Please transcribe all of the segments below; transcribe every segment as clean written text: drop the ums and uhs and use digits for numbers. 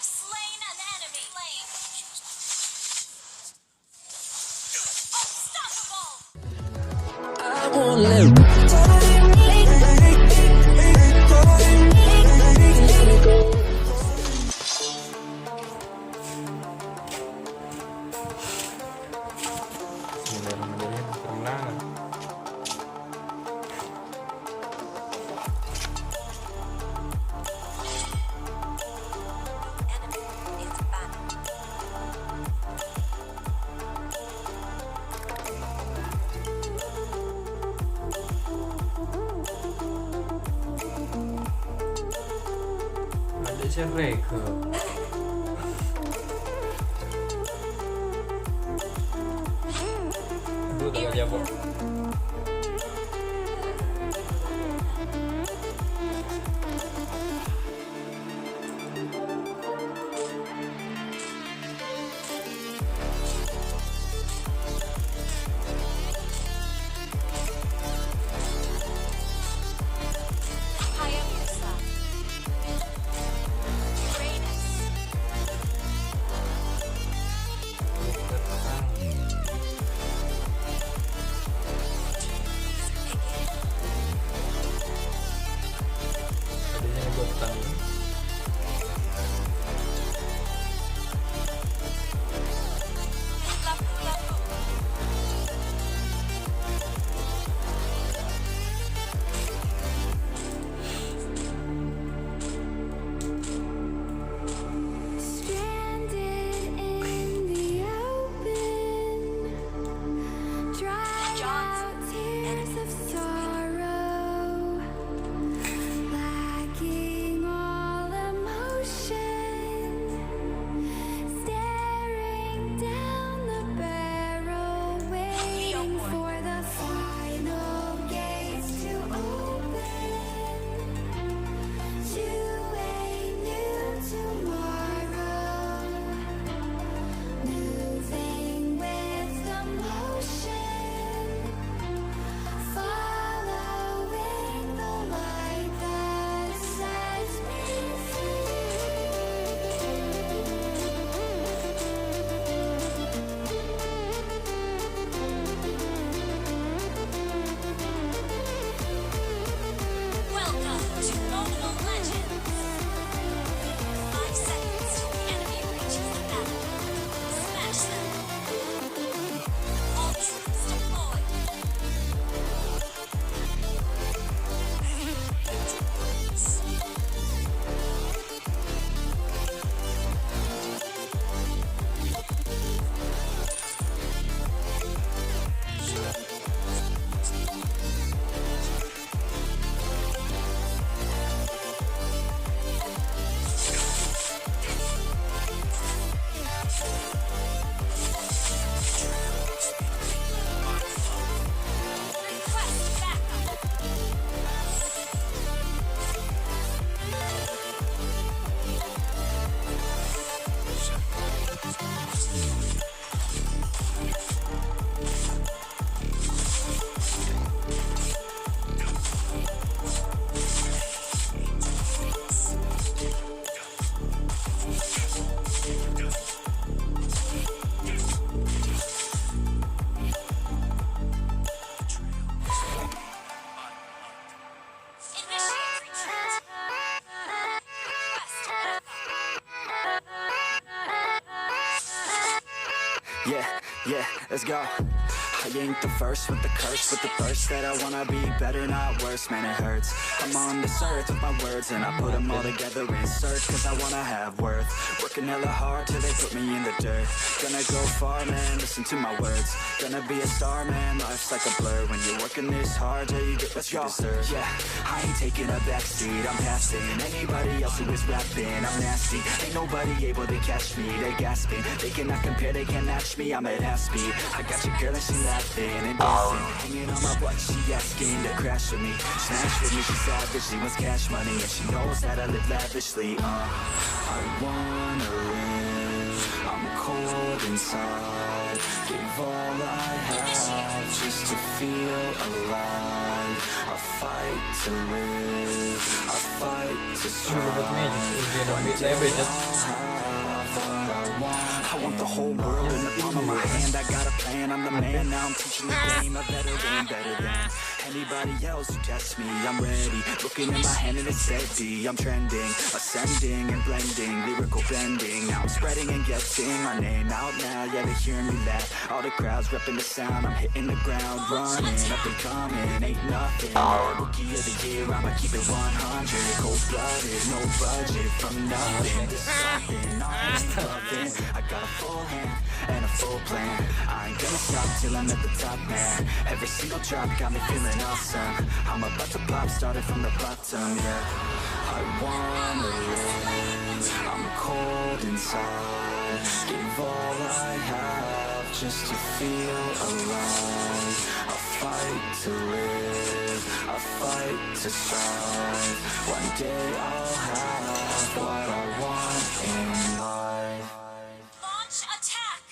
slain an enemy. Unstoppable. I won't let Bismillahirrahmanirrahim. Kemenangan. Enemy is back. Ada cerai ke? Aduh, tak aja kok. Hayabusa. Greatness. Adanya gua petang. Lapu-lapu. Stranded in the open, dried out tears of sorrow, lacking all emotion, staring down the barrel, waiting for the final gates to open to a new tomorrow, moving with the motion, following the light that sets me Welcome to Mobile Legends. 5 seconds till the enemy reaches the battle. Smash them. All troops deployed. Request backup. Initiate retreat. Request backup. Yeah, let's go. I ain't the first with the curse, with the thirst that I wanna be better, not worse, man, it hurts. I'm on this earth with my words and I put them all together in search, cause I wanna have worth. Working hella hard till they put me in the dirt. Gonna go far, man, listen to my words. Gonna be a star, man, life's like a blur. When you're working this hard till you get what you deserve. Yeah, I ain't taking a backseat, I'm passing anybody else who is rapping. I'm nasty, ain't nobody able to catch me. They gasping, they cannot compare, they can't match me. I'm at half speed, I got your girl and she laughing and dancing, hanging on my butt, she asking to crash with me. Smash with me, she savage, she wants cash money, and she knows that I live lavishly. I wanna live, I'm cold inside. Gave all I have just to feel alive. I fight to live, I fight to Dapat magic, strive. udah nambah saya budget. what I want. I want the whole world in the palm of my hand. I got a plan, I'm the man. Now I'm teaching the game. A veteran, better than anybody else who tests me. I'm ready, looking in my hand and it's steady. I'm trending, ascending and blending, lyrical bending. Now I'm spreading and getting my name out now. Yeah, they're hearing me laugh. All the crowds repping the sound. I'm hitting the ground running, up and coming, ain't nothing. Rookie of the year, I'ma keep it 100. Cold-blooded, no budget, from nothing to something. I ain't nothing. I got a full hand and a full plan. I ain't gonna stop till I'm at the top, man. Every single drop got me feeling awesome. I'm about to pop, started from the bottom, yeah. I wanna live, I'm cold inside. Give all I have just to feel alive. I fight to live, I fight to strive. One day I'll have what I want in life. Launch attack!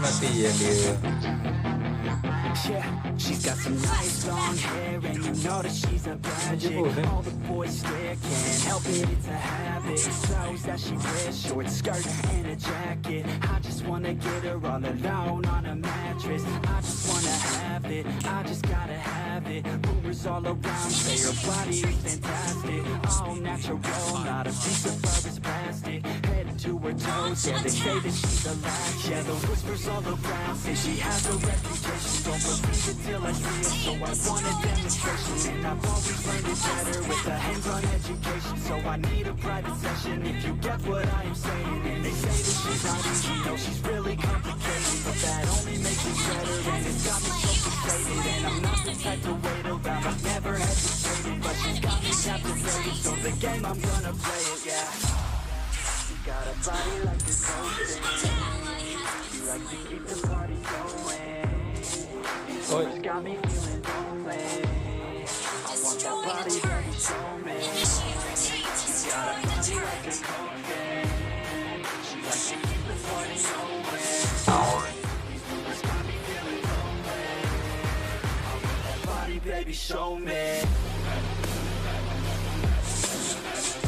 Mati ya dia. Yeah, she's got some nice long hair and you know that she's a bad chick. All the boys stare, can't help it, it's a habit. Clothes that she wears, short skirt and a jacket. I just wanna get her all alone on a mattress. I just wanna have it, I just gotta have it. Rumors all around say her body is fantastic. All natural, not a piece of fur is plastic. Head to her toes, yeah, they say that she's a latch. Yeah, the whispers all around say she has a reputation. Don't believe it till I see it, so I want a demonstration. And I've always learned it better with a hands-on education. So I need a private session if you get what I am saying. And they say that she's not easy, no, she's really complicated. But that only makes it better, and it's got me so frustrated. And I'm not the type to wait around, I've never hesitated. But she's got me captivated, so the game I'm gonna play it, yeah. She got a body like a coaster. She likes to keep the party going. Oi. It's got me feeling lonely. I want that Destroy body the to turret. show me. Initiate retreat. Destroy the She turret. like a cocaine. She likes to keep the party going. It's got me feeling lonely. I want that body, baby, show me.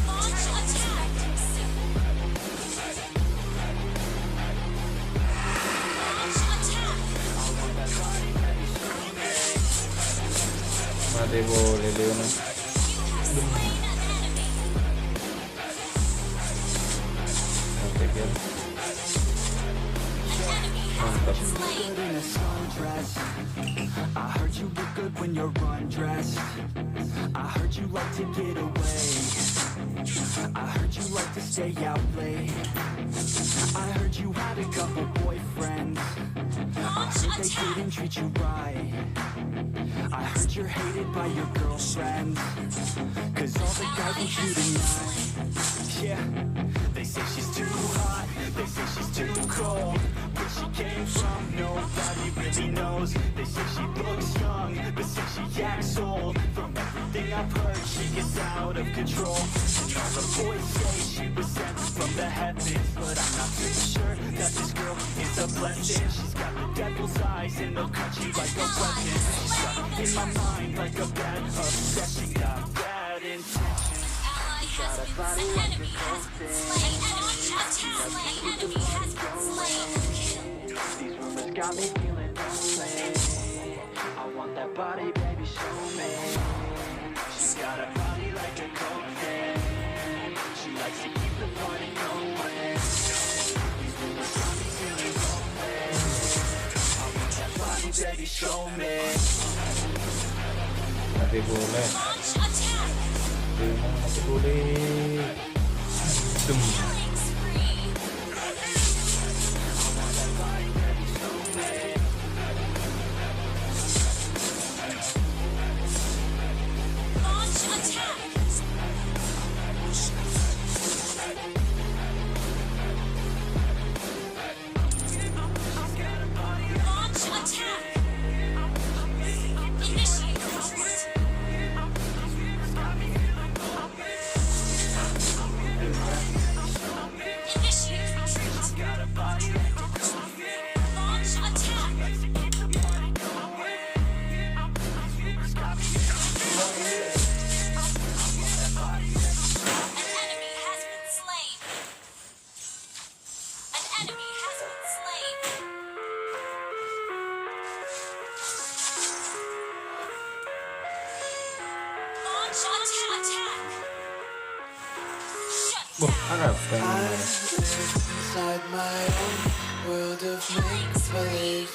Launch attack. Launch attack. Mati boleh dia You ni. have slain an enemy. Oke, biar. An enemy has been slain. In a sundress, I heard you look good when you're undressed. I heard you like to get away. I heard you like to stay out late. I heard you had a couple boyfriends. I Launch heard they attack. didn't treat you right. I heard you're hated by your girlfriends, 'cause all the guys want you tonight. Yeah, they say she's too hot, they say she's too cold. Where she came from, nobody really knows. They say she looks young, but say she acts old. From everything I've heard, she gets out of control. And all the boys say she was sent from the heavens, but I'm not too sure that this girl is a blessing. She's got the devil's eyes and they'll cut you like a weapon. She's stuck in my mind like a bad obsession. Got bad intentions. Ally has been slain. An enemy has been slain. Launch attack. An enemy has been slain. These rumors got me feeling lonely. I want that body, baby, show me. She's got a body like a cocaine. She likes to keep the party going. These rumors got me feeling lonely. I want that body, baby, show me. Mati boleh. Launch attack. Mati boleh. Dum. Killing spree. Launch attack. Launch attack. Initiate retreat. Wah, Arab kan I namanya. live inside my own world of make-believe.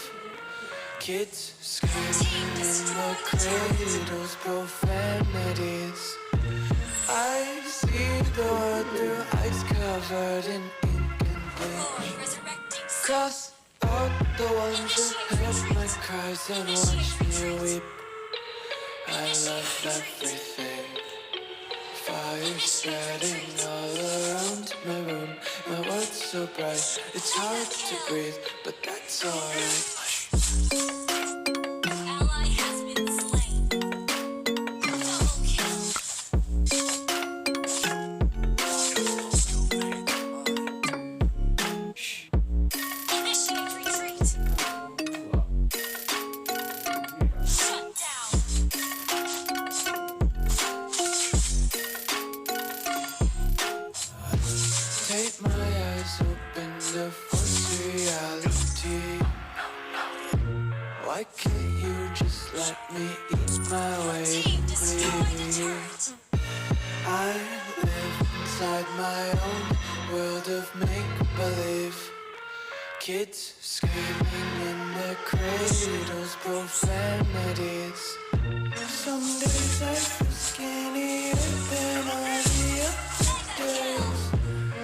Kids screaming in the cradles, profanities. I see the world through ice covered in ink and bleach. Cross out the ones who heard my cries and watched me weep. I love everything. Fire spreading all around my room. My world's so bright, it's hard to breathe, but that's alright. Ally has been slain. Double kill. Initiate retreat. Shut down. Take my eyes open to force reality. Why can't you just let me eat my way Team destroy the clear? turret. I live inside my own world of make-believe. Kids screaming in their cradles, profanities. Some days I feel skinnier than all the other days.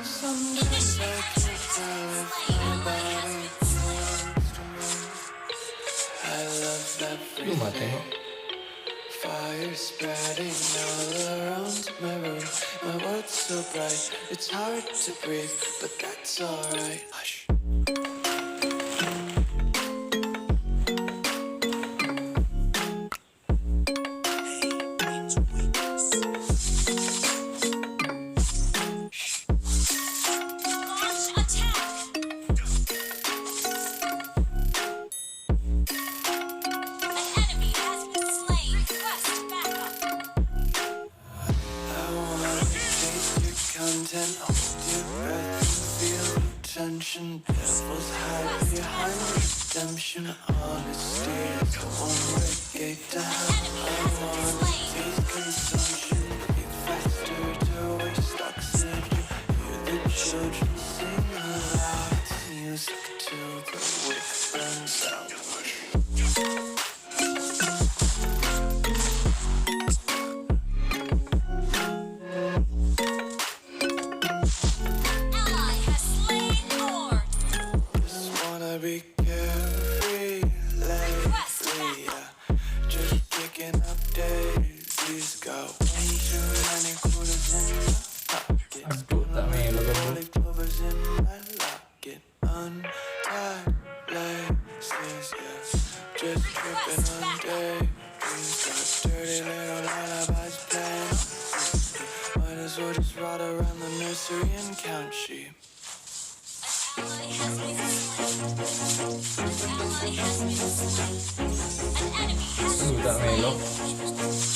Some days I can't tell if my body belongs to me. I love Cuma everything. tengok. Fire spreading all around my room. My world's so bright, it's hard to breathe, but that's alright. Hush. Launch attack. An enemy has been slain. Request backup. I wanna taste your content, hold your breath and feel the tension. Devils hide behind redemption. Honesty is the one-way gate to hell. I wanna taste consumption, be faster to waste oxygen. Hear the children sing aloud. It's music till the wick burns out. Ally has slain Lord. Just wanna be carefree lately, yeah. Just kicking up daisies. Got one too many quarters in my pocket. Aduh, tak melo kan. Lollipops in my locket. Untied laces, yeah. Just tripping on daisies. Got dirty little lullabies playing. Might as well just ride around the nursery and count sheep. Ally has been slain. Ally has been slain. An enemy has Aduh, been tak melo.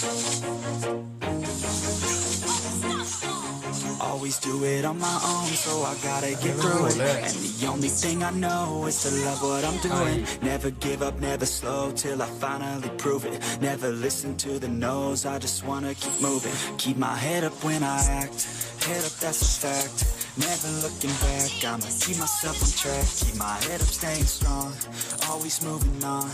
unstoppable. Always do it on my own, so I gotta get through it. And the only thing I know is to love what I'm doing. Never give up, never slow, till I finally prove it. Never listen to the no's, I just wanna keep moving. Keep my head up when I act, head up, that's a fact. Never looking back, I'ma keep myself on track. Keep my head up, staying strong, always moving on.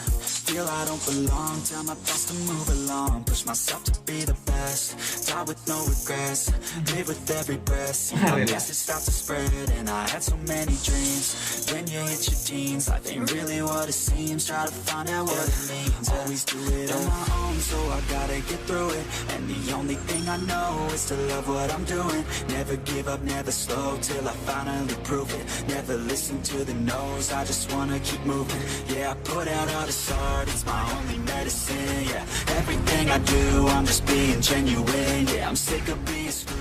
Feel I don't belong, tell my thoughts to move along. Push myself to be the best, die with no regrets. Live with every breath, my message starts to spread. And I had so many dreams, when you hit your teens, life ain't really what it seems. Try to find out what it means. Always do it on my own, so I gotta get through it. And the only thing I know is to love what I'm doing. Never give up, never slow, till I finally prove it. Never listen to the no's, I just wanna keep moving. Yeah, I put out all this art, it's my only medicine. Yeah, everything I do, I'm just being genuine. Yeah, I'm sick of being screwed.